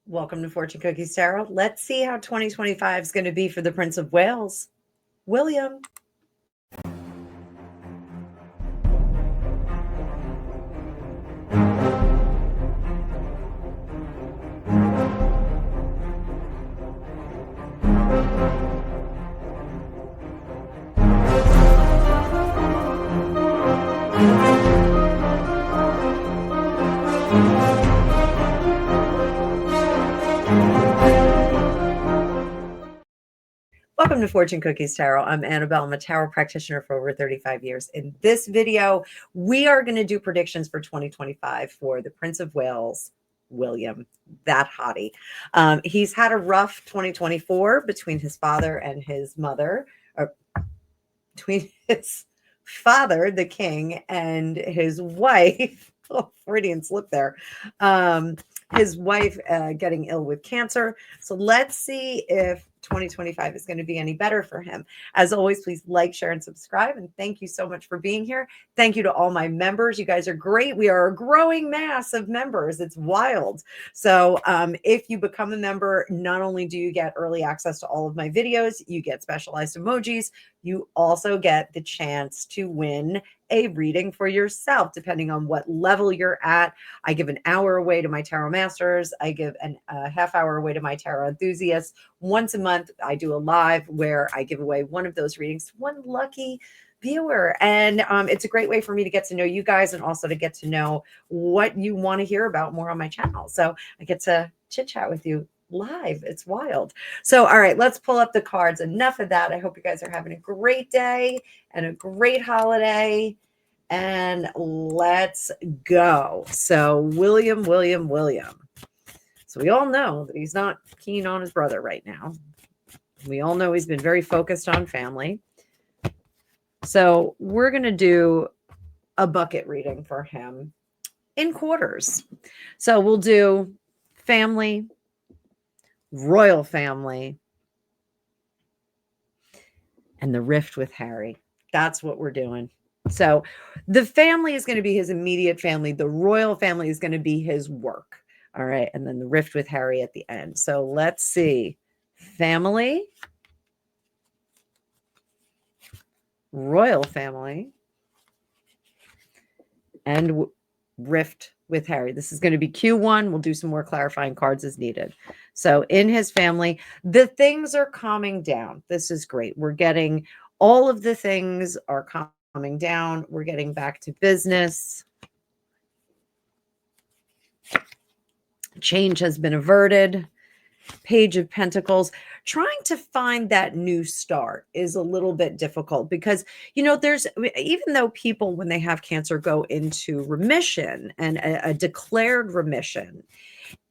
Welcome to Fortune Cookies Tarot. Let's see how 2025 is going to be for the Prince of Wales, William. Welcome to Fortune Cookies Tarot. I'm Annabelle. I'm a tarot practitioner for over 35 years. In this video, we are going to do predictions for 2025 for the Prince of Wales, William, that hottie. He's had a rough 2024 between his father and his mother, or between his father, the king, and his wife. Oh, Freudian slip there. His wife getting ill with cancer. So let's see if 2025 is going to be any better for him. As always, please like, share, and subscribe. And thank you so much for being here. Thank you to all my members. You guys are great. We are a growing mass of members. It's wild. So if you become a member, not only do you get early access to all of my videos, you get specialized emojis. You also get the chance to win a reading for yourself, depending on what level you're at. I give an hour away to my tarot masters. I give a half hour away to my tarot enthusiasts. Once a month, I do a live where I give away one of those readings to one lucky viewer. And it's a great way for me to get to know you guys and also to get to know what you want to hear about more on my channel. So I get to chit chat with you live. It's wild. So, all right, let's pull up the cards. Enough of that. I hope you guys are having a great day and a great holiday. And let's go. So, William. So we all know that he's not keen on his brother right now. We all know he's been very focused on family. So we're going to do a bucket reading for him in quarters. So we'll do family, royal family, and the rift with Harry. That's what we're doing. So the family is going to be his immediate family. The royal family is going to be his work. All right. And then the rift with Harry at the end. So let's see. Family, royal family, and rift with Harry. This is going to be Q1. We'll do some more clarifying cards as needed. So in his family, the things are calming down. This is great. We're getting all of the things are calming down. We're getting back to business. Change has been averted. Page of Pentacles. Trying to find that new start is a little bit difficult because, there's, even though people, when they have cancer, go into remission and a declared remission,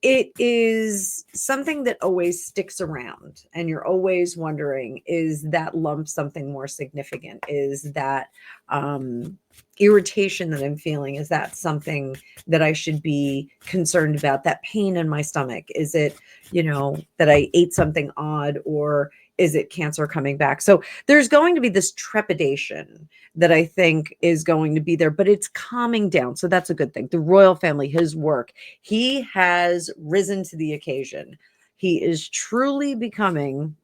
it is something that always sticks around. And you're always wondering, is that lump something more significant? Is that irritation that I'm feeling, is that something that I should be concerned about? That pain in my stomach? Is it, that I ate something odd, or is it cancer coming back? So there's going to be this trepidation that I think is going to be there, but it's calming down. So that's a good thing. The royal family, his work, he has risen to the occasion. He is truly becoming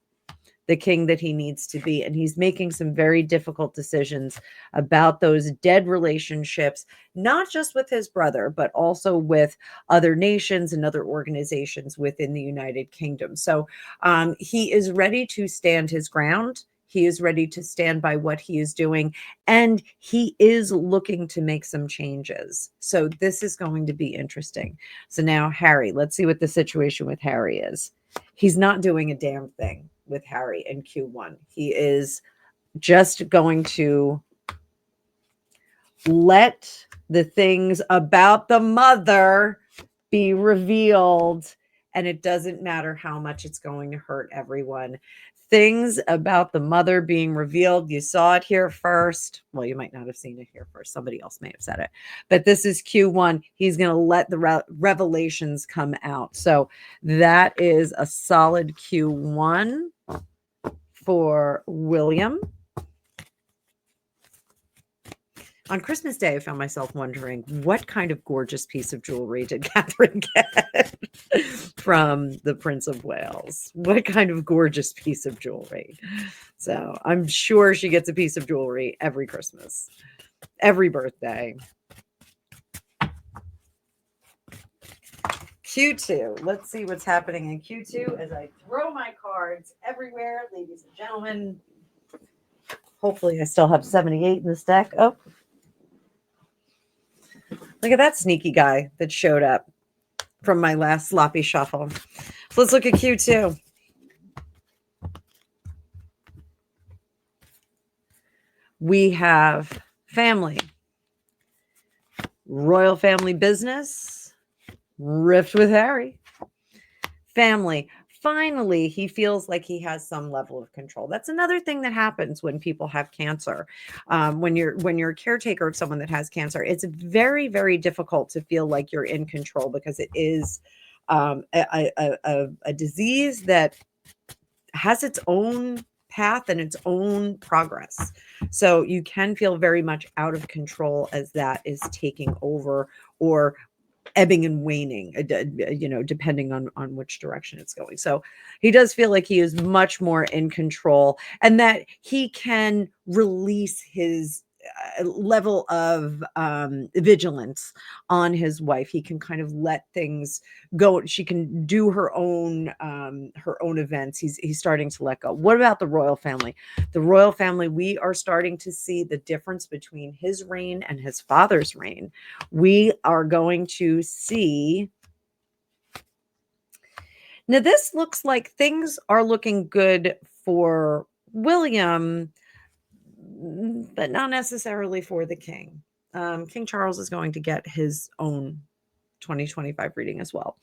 the king that he needs to be. And he's making some very difficult decisions about those dead relationships, not just with his brother, but also with other nations and other organizations within the United Kingdom. So he is ready to stand his ground. He is ready to stand by what he is doing, and he is looking to make some changes. So this is going to be interesting. So now Harry, let's see what the situation with Harry is. He's not doing a damn thing with Harry in Q1. He is just going to let the things about the mother be revealed, and it doesn't matter how much it's going to hurt everyone. Things about the mother being revealed. You saw it here first. Well, you might not have seen it here first. Somebody else may have said it. But this is Q1. He's going to let the revelations come out. So that is a solid Q1 for William. On Christmas Day, I found myself wondering, what kind of gorgeous piece of jewelry did Catherine get from the Prince of Wales. What kind of gorgeous piece of jewelry. So I'm sure she gets a piece of jewelry every Christmas, every birthday. Q2. Let's see what's happening in Q2 as I throw my cards everywhere, ladies and gentlemen. Hopefully I still have 78 in this deck. Oh, look at that sneaky guy that showed up from my last sloppy shuffle. So let's look at Q2. We have family, royal family business, rift with Harry, family. Finally, he feels like he has some level of control. That's another thing that happens when people have cancer. When you're a caretaker of someone that has cancer, it's very, very difficult to feel like you're in control because it is a disease that has its own path and its own progress. So you can feel very much out of control as that is taking over or ebbing and waning, depending on which direction it's going. So he does feel like he is much more in control and that he can release his level of vigilance on his wife. He can kind of let things go. She can do her own events. He's starting to let go. What about the royal family? The royal family, we are starting to see the difference between his reign and his father's reign. We are going to see. Now, this looks like things are looking good for William, but not necessarily for the king. King Charles is going to get his own 2025 reading as well.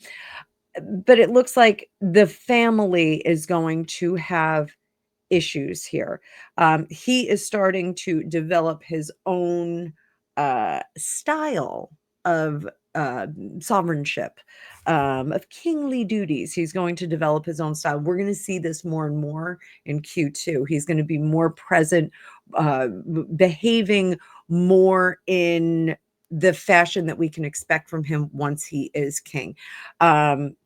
But it looks like the family is going to have issues here. He is starting to develop his own style of sovereignship, of kingly duties. He's going to develop his own style. We're going to see this more and more in Q2. He's going to be more present, behaving more in the fashion that we can expect from him once he is king. And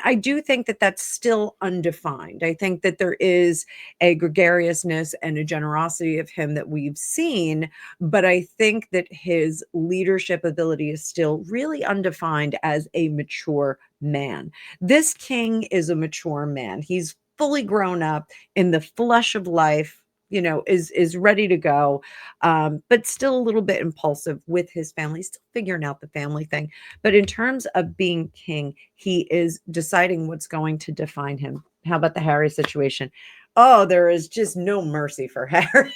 I do think that that's still undefined. I think that there is a gregariousness and a generosity of him that we've seen, but I think that his leadership ability is still really undefined as a mature man. This king is a mature man. He's fully grown up in the flesh of life, is ready to go, but still a little bit impulsive with his family, still figuring out the family thing. But in terms of being king, he is deciding what's going to define him. How about the Harry situation? Oh, there is just no mercy for Harry.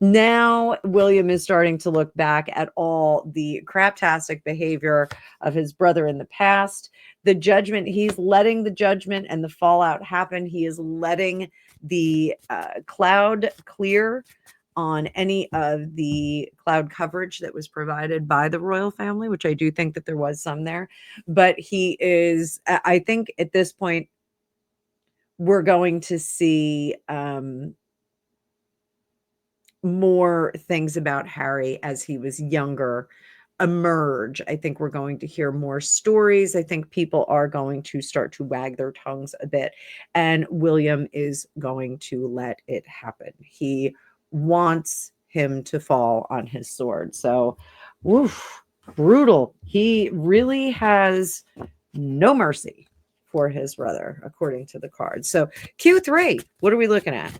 Now, William is starting to look back at all the craptastic behavior of his brother in the past. The judgment, he's letting the judgment and the fallout happen. He is letting the cloud clear on any of the cloud coverage that was provided by the royal family, which I do think that there was some there. But he is, I think at this point, we're going to see more things about Harry as he was younger emerge. I think we're going to hear more stories. I think people are going to start to wag their tongues a bit, and William is going to let it happen. He wants him to fall on his sword. So, woof, brutal. He really has no mercy for his brother, according to the cards. So Q3, what are we looking at?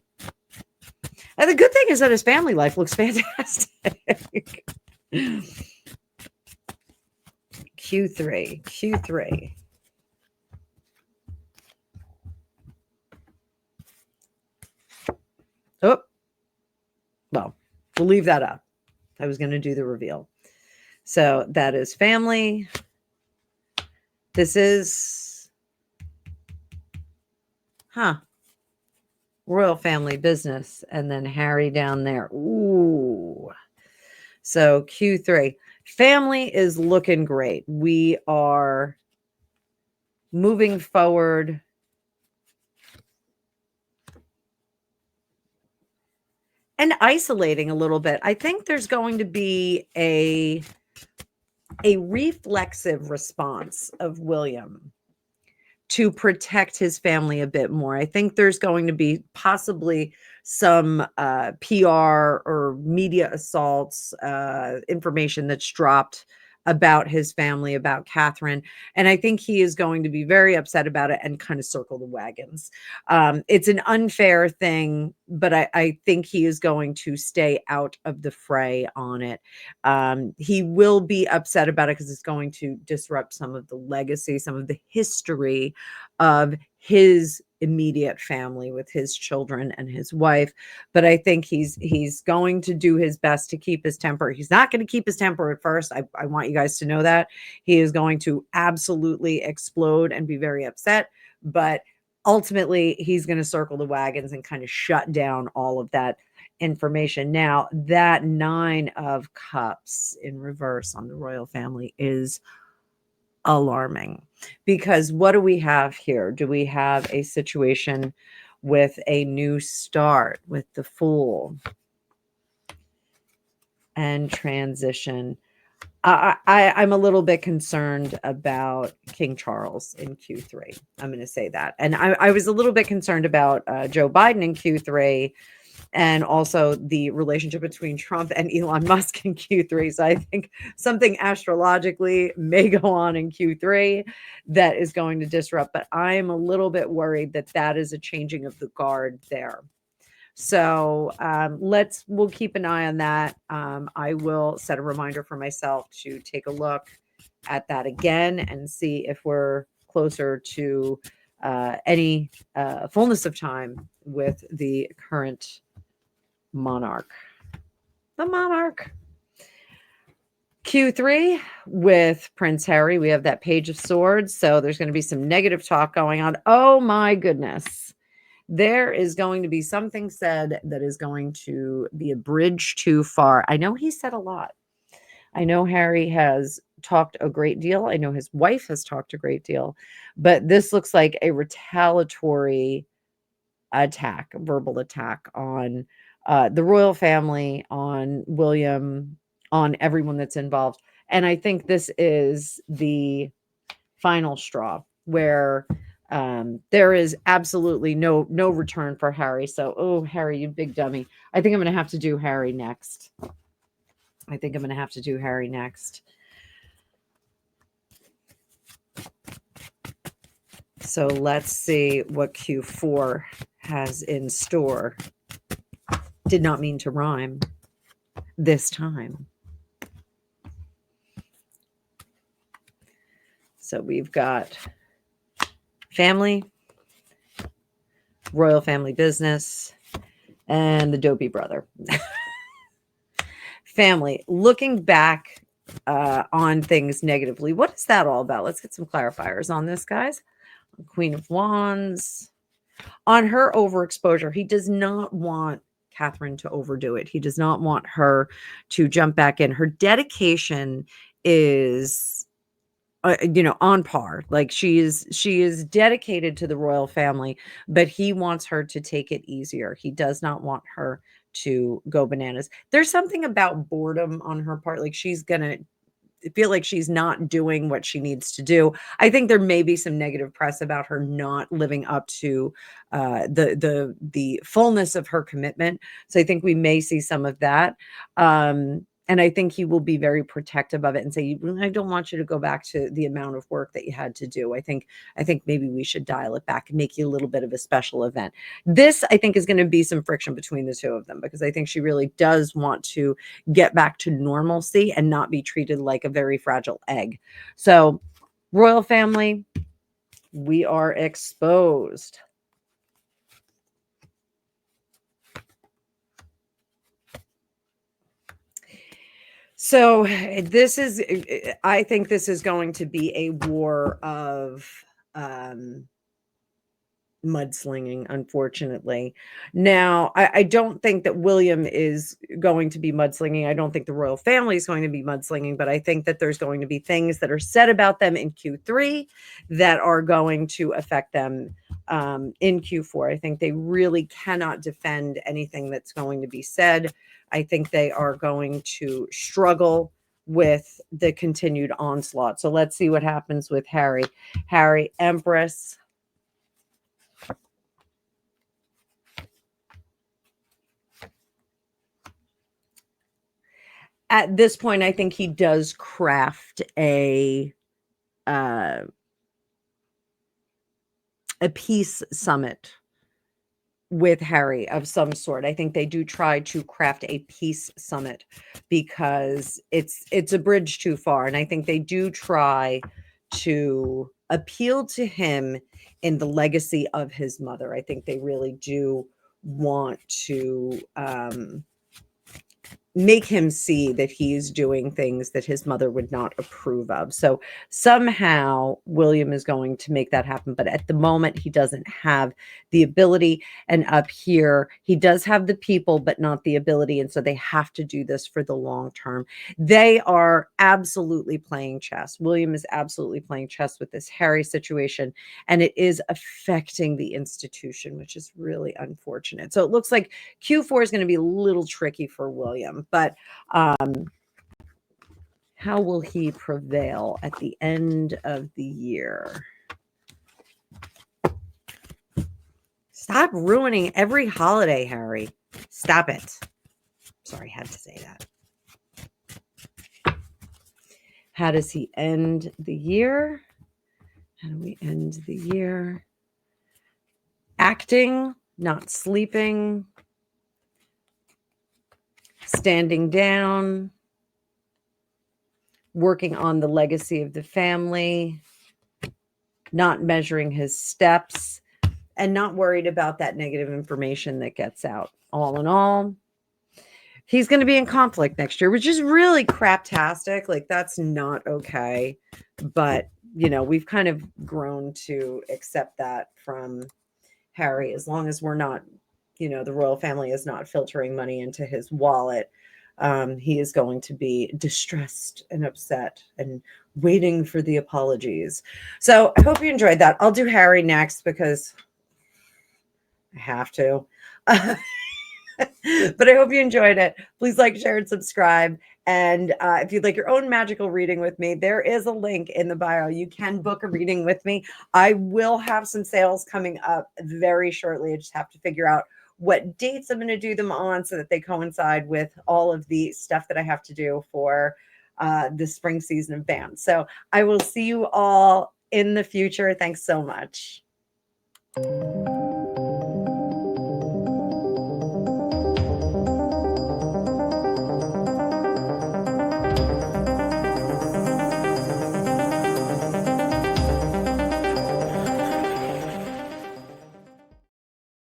And the good thing is that his family life looks fantastic. Q3. Oh, well, we'll leave that up. I was going to do the reveal. So that is family. This is, royal family business. And then Harry down there. Ooh. So Q3. Family is looking great. We are moving forward. And isolating a little bit. I think there's going to be a reflexive response of William to protect his family a bit more. I think there's going to be possibly some PR or media assaults, information that's dropped about his family, about Catherine. And I think he is going to be very upset about it and kind of circle the wagons. It's an unfair thing, but I think he is going to stay out of the fray on it. He will be upset about it because it's going to disrupt some of the legacy, some of the history of his immediate family with his children and his wife. But I think he's going to do his best to keep his temper. He's not going to keep his temper at first. I want you guys to know that. He is going to absolutely explode and be very upset, but ultimately he's going to circle the wagons and kind of shut down all of that information. Now, that 9 of Cups in reverse on the royal family is alarming, because what do we have here? Do we have a situation with a new start with the Fool and transition? I'm a little bit concerned about King Charles in Q3. I'm going to say that. And I was a little bit concerned about Joe Biden in Q3, and also the relationship between Trump and Elon Musk in Q3. So I think something astrologically may go on in Q3 that is going to disrupt, but I'm a little bit worried that that is a changing of the guard there. So we'll keep an eye on that. I will set a reminder for myself to take a look at that again and see if we're closer to any fullness of time with the current monarch. The monarch. Q3 with Prince Harry, we have that Page of Swords. So there's going to be some negative talk going on. Oh my goodness. There is going to be something said that is going to be a bridge too far. I know he said a lot. I know Harry has talked a great deal. I know his wife has talked a great deal. But this looks like a retaliatory attack, a verbal attack on the royal family, on William, on everyone that's involved. And I think this is the final straw where there is absolutely no return for Harry. So, oh, Harry, you big dummy. I think I'm going to have to do Harry next. So let's see what Q4 has in store. Did not mean to rhyme this time. So we've got family, royal family business, and the dopey brother. Family, looking back on things negatively. What is that all about? Let's get some clarifiers on this, guys. Queen of Wands. On her overexposure, he does not want Catherine to overdo it. He does not want her to jump back in. Her dedication is on par. Like she is dedicated to the royal family, but he wants her to take it easier. He does not want her to go bananas. There's something about boredom on her part. Like she's gonna feel like she's not doing what she needs to do. I think there may be some negative press about her not living up to the fullness of her commitment. So I think we may see some of that. And I think he will be very protective of it and say, I don't want you to go back to the amount of work that you had to do. I think maybe we should dial it back and make you a little bit of a special event. This, I think, is going to be some friction between the two of them, because I think she really does want to get back to normalcy and not be treated like a very fragile egg. So, royal family, we are exposed. So I think this is going to be a war of mudslinging, unfortunately. Now, I don't think that William is going to be mudslinging. I don't think the royal family is going to be mudslinging, but I think that there's going to be things that are said about them in Q3 that are going to affect them in Q4. I think they really cannot defend anything that's going to be said. I think they are going to struggle with the continued onslaught. So let's see what happens with Harry. Harry, Empress, at this point, I think he does craft a peace summit with Harry of some sort. I think they do try to craft a peace summit because it's a bridge too far. And I think they do try to appeal to him in the legacy of his mother. I think they really do want to make him see that he's doing things that his mother would not approve of. So somehow William is going to make that happen. But at the moment, he doesn't have the ability. And up here, he does have the people, but not the ability. And so they have to do this for the long term. They are absolutely playing chess. William is absolutely playing chess with this Harry situation. And it is affecting the institution, which is really unfortunate. So it looks like Q4 is going to be a little tricky for William. But how will he prevail at the end of the year? Stop ruining every holiday, Harry. Stop it. Sorry, I had to say that. How does he end the year? How do we end the year? Acting, not sleeping, standing down, working on the legacy of the family, not measuring his steps, and not worried about that negative information that gets out. All in all, he's going to be in conflict next year, which is really craptastic. Like, that's not okay. But, you know, we've kind of grown to accept that from Harry, as long as we're not, you know, the royal family is not filtering money into his wallet. He is going to be distressed and upset and waiting for the apologies. So I hope you enjoyed that. I'll do Harry next because I have to. But I hope you enjoyed it. Please like, share, and subscribe. And if you'd like your own magical reading with me, there is a link in the bio. You can book a reading with me. I will have some sales coming up very shortly. I just have to figure out what dates I'm going to do them on so that they coincide with all of the stuff that I have to do for the spring season of bands. So I will see you all in the future. Thanks so much.